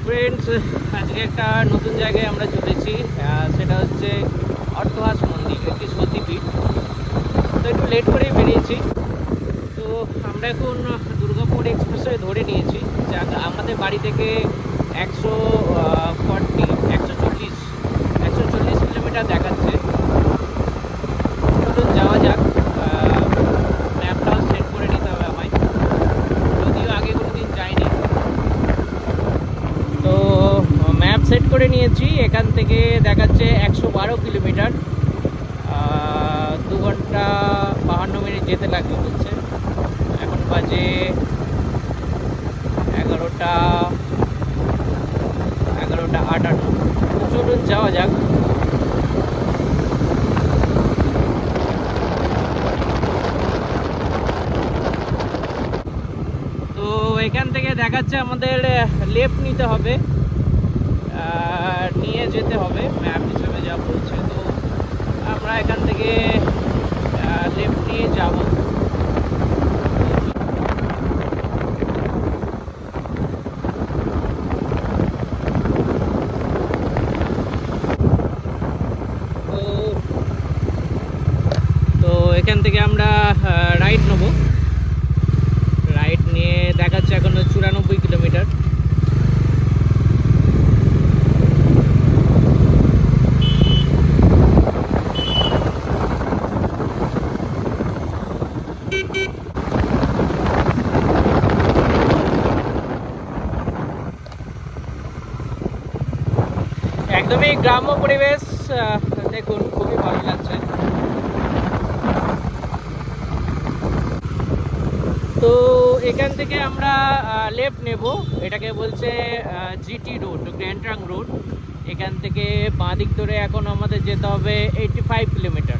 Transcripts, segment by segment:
Friends, আজকে একটা নতুন জায়গায় আমরা চলেছি। সেটা হচ্ছে অর্থহাস মন্দির, একটি সতীপীঠ। তো একটু লেট করেই বেরিয়েছি। তো আমরা এখন দুর্গাপুর এক্সপ্রেসওয়ে ধরে নিয়েছি। যা আমাদের বাড়ি থেকে 140 কিলোমিটার দেখাচ্ছে। চলুন যাওয়া যাক। ম্যাপটাও সেট করে নিতে হবে আমায়, যদিও আগে কোনোদিন যাইনি। তো ম্যাপ সেট করে নিয়েছি। এখান থেকে দেখাচ্ছে 112 কিলোমিটার, 2 ঘন্টা 52 মিনিট যেতে লাগবে বলছে। এখন বাজে 11:58। তো চলুন যাওয়া যাক। তো এখান থেকে দেখাচ্ছে আমাদের লেফট নিতে হবে, নিয়ে যেতে হবে ম্যাপ হিসেবে যা বলছে। তো আমরা এখান থেকে লেফট নিয়ে যাব। তো এখান থেকে আমরা রাইট নেব। রাইট নিয়ে দেখাচ্ছে এখনো 94 কিলোমিটার। একদমই গ্রাম্য পরিবেশ, দেখুন খুবই ভালো লাগছে। তো এখান থেকে আমরা লেফট নেব। এটাকে বলছে GT road, grand trunk road. এখান থেকে বাঁ দিক ধরে এখন আমাদের যেতে হবে 85 কিলোমিটার।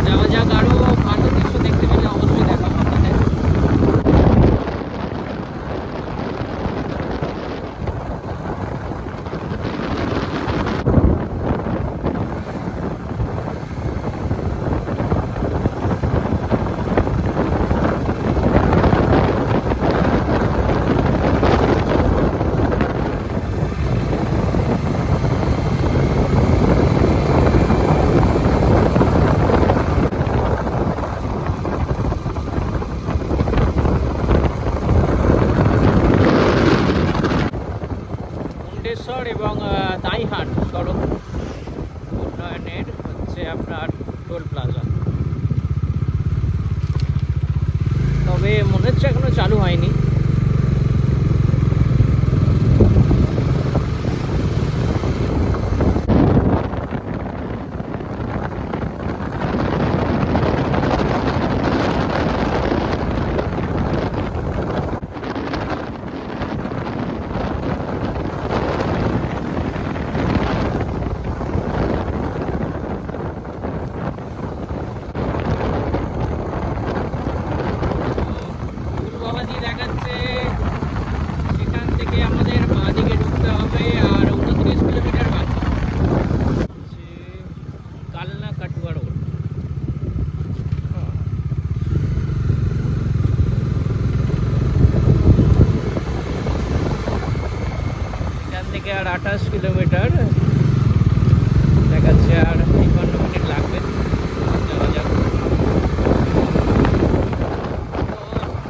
যাওয়া যাক, আরো ভালো কিছু দেখতে পেলে অবশ্যই দেখাবো আপনাদের। মুন্ডেশ্বর এবং দাইহাট সড়ক উন্নয়নের হচ্ছে আপনার টোল প্লাজা। তবে মনে হচ্ছে এখনো চালু হয়নি। পূর্ববাদী দেখাচ্ছে এখান থেকে আমাদের বাঁ দিকে ঢুকতে হবে, আর 29 কিলোমিটার বাকি। কালনা কাটুয়া রোড। এখান থেকে আর 28 কিলোমিটার দেখাচ্ছে, আর 51 মিনিট লাগবে। যাওয়া যাক।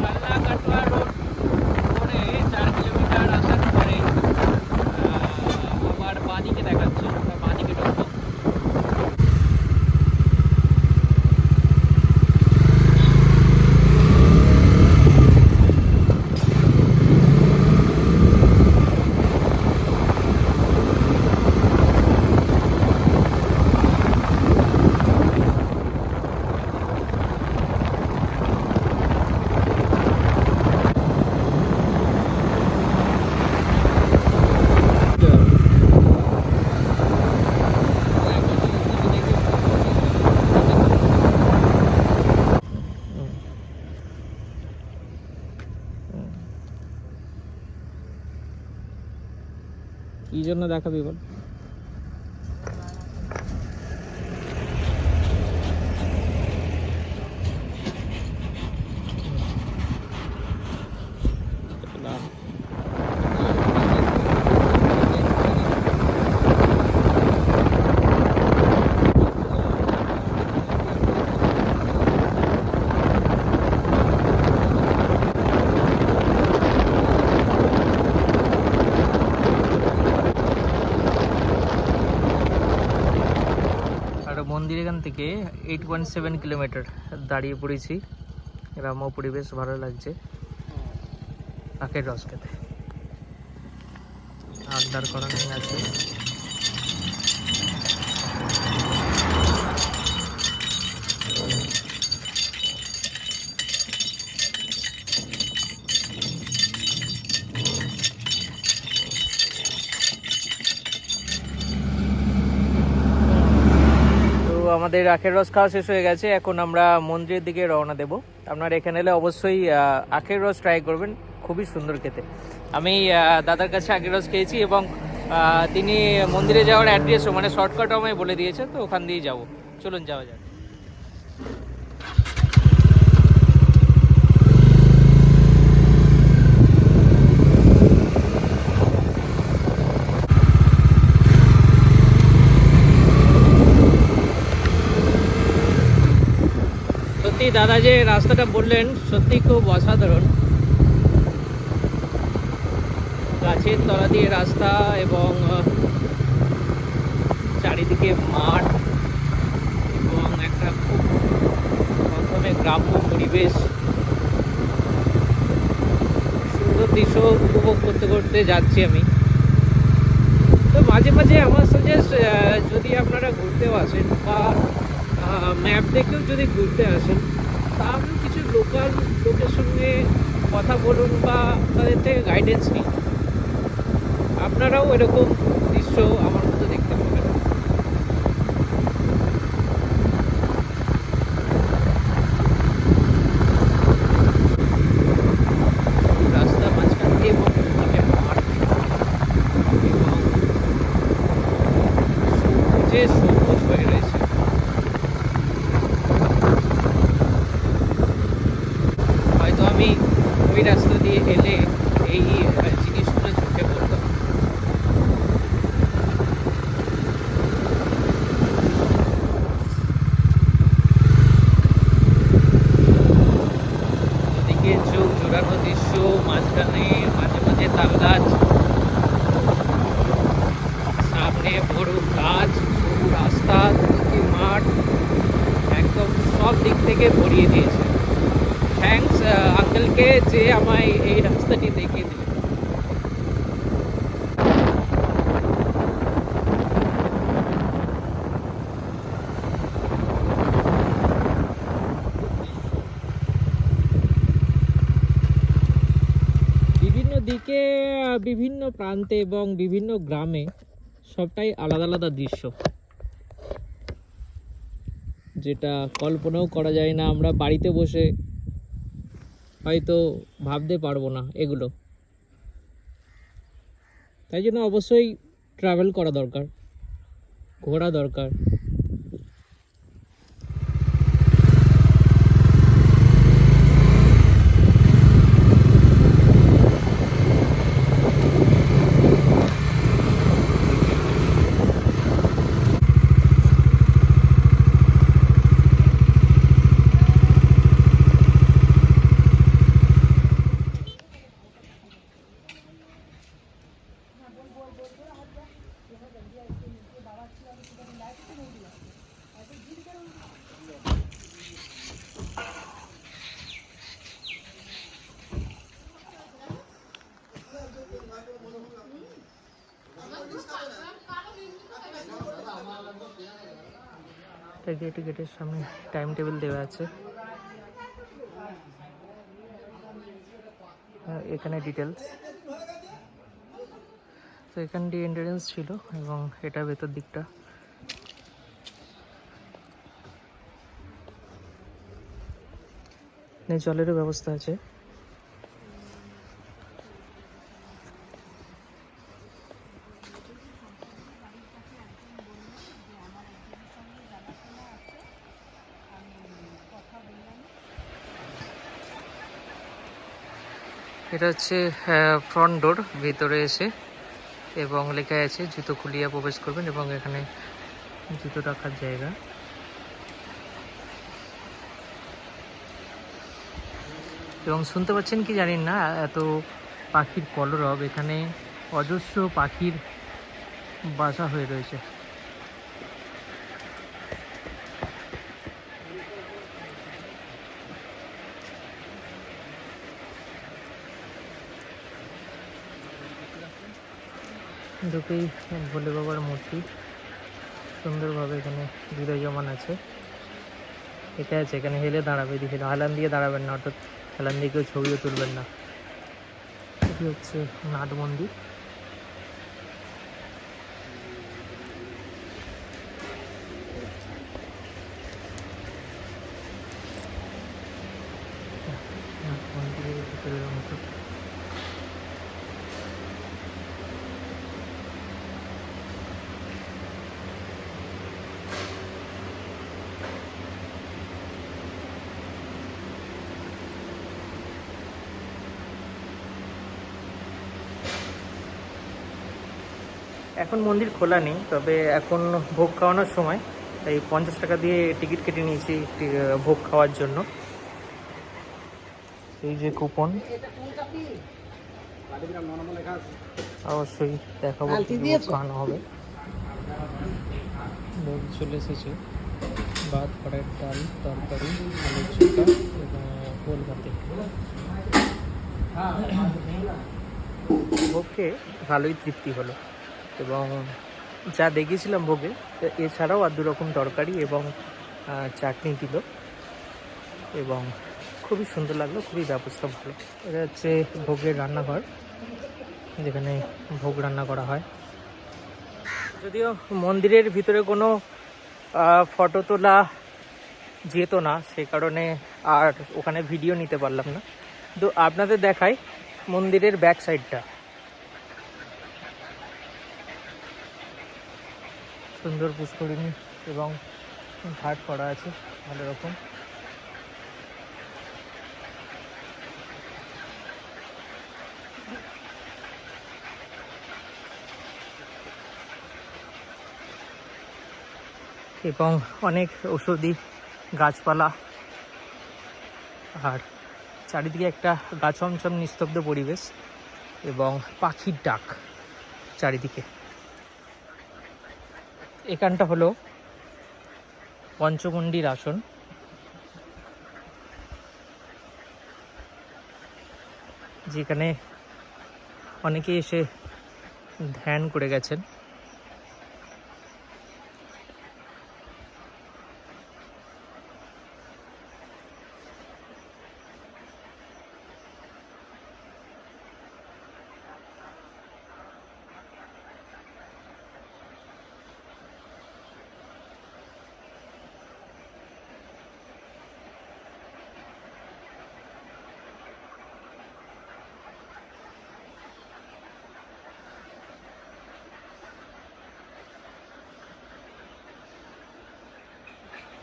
কালনা কাটোয়া রোড করে 4 কিলোমিটার আসার পরে আবার বাঁদিকে দেখাচ্ছে, আমরা বাঁদিকে ঢুকবো। কি জন্য দেখাবি বল? মন্দির এখান থেকে 8.7 কিলোমিটার দাঁড়িয়ে পড়েছি। গ্রাম্য পরিবেশ ভালো লাগছে, আখের রস খেতে আড্ডার করা নেই আছে। আমাদের আখের রস খাওয়া শেষ হয়ে গেছে, এখন আমরা মন্দিরের দিকে রওনা দেব। আপনারা এখানে এলে অবশ্যই আখের রস ট্রাই করবেন, খুবই সুন্দর খেতে। আমি দাদার কাছে আখের রস খেয়েছি এবং তিনি মন্দিরে যাওয়ার অ্যাড্রেসও মানে শর্টকাটও আমায় বলে দিয়েছে, তো ওখান দিয়েই যাবো। চলুন যাওয়া যাক। সত্যি দাদা যে রাস্তাটা বললেন সত্যি খুব অসাধারণ। গাছের তলা দিয়ে রাস্তা এবং চারিদিকে মাঠ এবং একটা খুব প্রথমে গ্রাম্য পরিবেশ, সুন্দর দৃশ্য উপভোগ করতে করতে যাচ্ছি আমি। তো মাঝে মাঝে আমার সাজেস্ট, যদি আপনারা ঘুরতেও আসেন বা ম্যাপ দেখেও যদি ঘুরতে আসেন, তাহলে কিছু লোকাল লোকের সঙ্গে কথা বলুন বা তাদের থেকে গাইডেন্স নিন, আপনারাও এরকম দৃশ্য আমার মতো দেখতে পাবেন। রাস্তা মাঝখান দিয়ে এবং মাঠে মাঠ এবং সবুজে সবুজ হয়ে রয়েছে। হয়তো আমি ওই রাস্তা দিয়ে এলে এই জিনিসগুলো চোখে পড়তো। ওদিকে চোখ জোড়ানো দৃশ্য, মাঝখানে মাঝে মাঝে তাল গাছ, সামনে বড় গাছ, সরু রাস্তা, দুদিকে মাঠ, একদম সব দিক থেকে ভরিয়ে দিয়েছে। থ্যাঙ্কস আঙ্কেলকে যে আমায় এই রাস্তাটি দেখিয়ে দিলেন। বিভিন্ন দিকে বিভিন্ন প্রান্তে এবং বিভিন্ন গ্রামে সবটাই আলাদা আলাদা দৃশ্য, যেটা কল্পনাও করা যায় না। আমরা বাড়িতে বসে হয়তো ভাবতে পারবো না এগুলো। তাই জন্য অবশ্যই ট্রাভেল করা দরকার, ঘোরা দরকার। গেটের সামনে টাইম টেবিল দেওয়া আছে, এখানে ডিটেলস। তো এখান দিয়ে এন্ট্রান্স ছিল এবং এটা ভেতর দিকটা। জলেরও ব্যবস্থা আছে। এটা হচ্ছে ফ্রন্ট ডোর, ভেতরে এসে এবং লেখা আছে জুতো খুলিয়া প্রবেশ করবেন এবং এখানে জুতো রাখার জায়গা। এবং শুনতে পাচ্ছেন কি জানি না, এত পাখির কলরব, এখানে অজস্র পাখির বাসা হয়ে রয়েছে। ঢুকেই ভোলে বাবার মূর্তি সুন্দরভাবে এখানে বিরাজমান আছে। এটা আছে, এখানে হেলে দাঁড়াবে, এদিকে হেলান দিয়ে দাঁড়াবেন না, অর্থাৎ হেলান দিয়ে কেউ ছবিও তুলবেন না। এটি হচ্ছে নাট মন্দির। নাট মন্দিরের ভিতরের অংশ। এখন মন্দির খোলা নেই, তবে এখন ভোগ খাওয়ানোর সময়, তাই 50 টাকা দিয়ে টিকিট কেটে নিয়েছি ভোগ খাওয়ার জন্য। এই যে কুপন, অবশ্যই দেখাবো খাওয়ানো হবে। ভোগ চলে এসেছে, ভাত, খড়ের ডাল, তরকারি, আলুর চোখা এবং গোল ভাতে। ভোগকে ভালোই তৃপ্তি হলো এবং যা দেখেছিলাম ভোগে এছাড়াও আর 2 রকম তরকারি এবং চাটনি দিল এবং খুবই সুন্দর লাগলো, খুবই ব্যবস্থা ভালো। এটা হচ্ছে ভোগের রান্নাঘর, যেখানে ভোগ রান্না করা হয়। যদিও মন্দিরের ভিতরে কোনো ফটো তোলা যেত না, সেই কারণে আর ওখানে ভিডিও নিতে পারলাম না। তো আপনাদের দেখাই মন্দিরের ব্যাক সাইডটা। সুন্দর পুষ্করিণী এবং ঘাট করা আছে ভালো রকম। এবং অনেক ঔষধি গাছপালা, আর চারিদিকে একটা গাছমছম নিস্তব্ধ পরিবেশ এবং পাখির ডাক চারিদিকে। এখানটা হলো পঞ্চমুণ্ডির আসন। যেখানে অনেকে এসে ধ্যান করে গেছেন।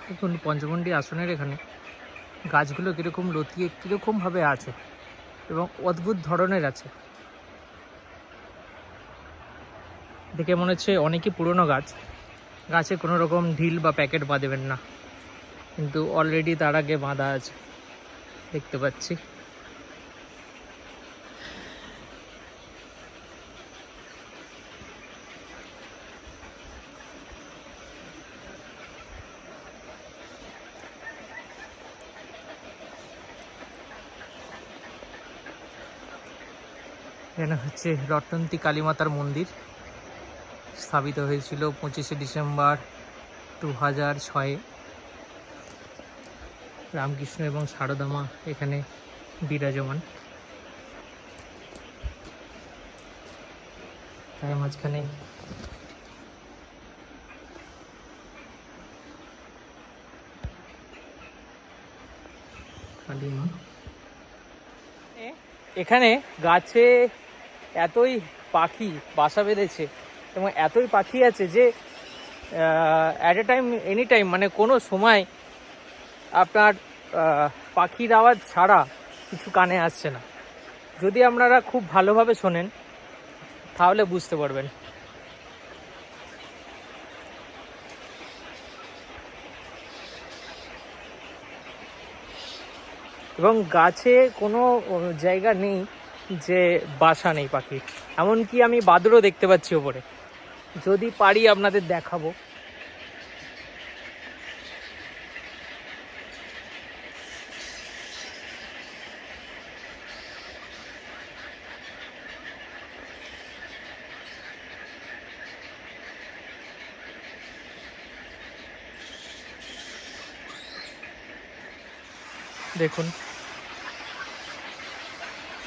দেখুন পঞ্চমুণ্ডি আসনের এখানে গাছগুলো কীরকম লতিয়ে কীরকমভাবে আছে এবং অদ্ভুত ধরনের আছে। দেখে মনে হচ্ছে অনেকই পুরনো গাছ, গাছে কোনো রকম ঢিল বা প্যাকেট বাঁধবেন না, কিন্তু অলরেডি তার আগে বাঁধা আছে দেখতে পাচ্ছি। এখানে হচ্ছে রটন্তী কালীমাতার মন্দির, স্থাপিত হয়েছিল 25শে ডিসেম্বর 2006-এ। রামকৃষ্ণ এবং সারদা মা এখানে বিরাজমান। তার মাঝখানে কালী মা। এখানে গাছে এতই পাখি বাসা বেঁধেছে এবং এতই পাখি আছে যে at a time, any time, মানে কোনো সময় আপনার পাখির আওয়াজ ছাড়া কিছু কানে আসছে না। যদি আপনারা খুব ভালোভাবে শোনেন তাহলে বুঝতে পারবেন। এবং গাছে কোনো জায়গা নেই যে বাসা নেই পাখির, এমনকি আমি বাদুড়ও দেখতে পাচ্ছি ওপরে, যদি পারি আপনাদের দেখাবো। দেখুন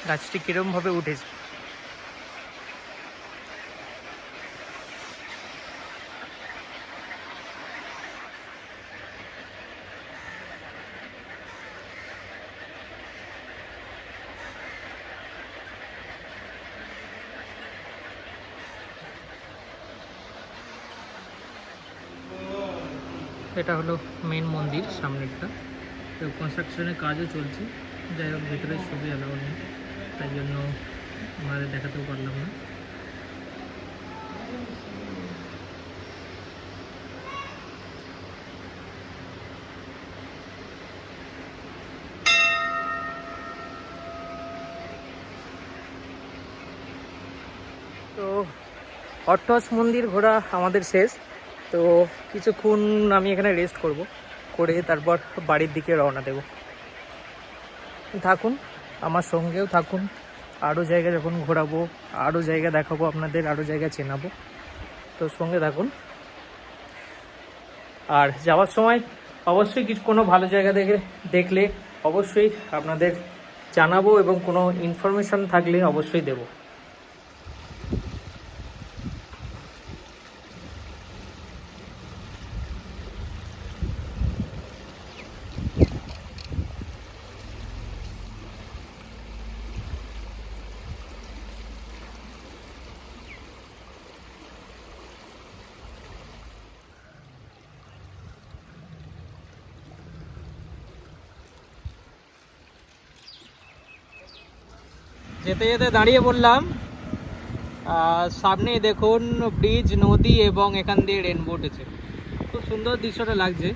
গাছটি কিরম ভাবে উঠেছে। এটা হলো মেন মন্দির সামনেরটা, তো কনস্ট্রাকশনের কাজও চলছে। যাই হোক ভেতরে ছবি অ্যালাউ নেই, তাই জন্য আমাদের দেখাতেও পারলাম না। তো অট্টহাস মন্দির ঘোরা আমাদের শেষ। তো কিছুক্ষণ আমি এখানে রেস্ট করব, করে তারপর বাড়ির দিকে রওনা দেব। থাকুন, আমার সঙ্গেও থাকুন, আরও জায়গা যখন ঘোরাবো, আরও জায়গা দেখাবো আপনাদের, আরও জায়গা চেনাবো, তো সঙ্গে থাকুন। আর যাওয়ার সময় অবশ্যই কোনো ভালো জায়গা দেখলে অবশ্যই আপনাদের জানাবো, এবং কোনো ইনফরমেশান থাকলে অবশ্যই দেবো। যেতে যেতে দাঁড়িয়ে পড়লাম, সামনে দেখুন ব্রিজ, নদী এবং এখান দিয়ে রেনবো উঠেছে। খুব সুন্দর দৃশ্যটা লাগছে।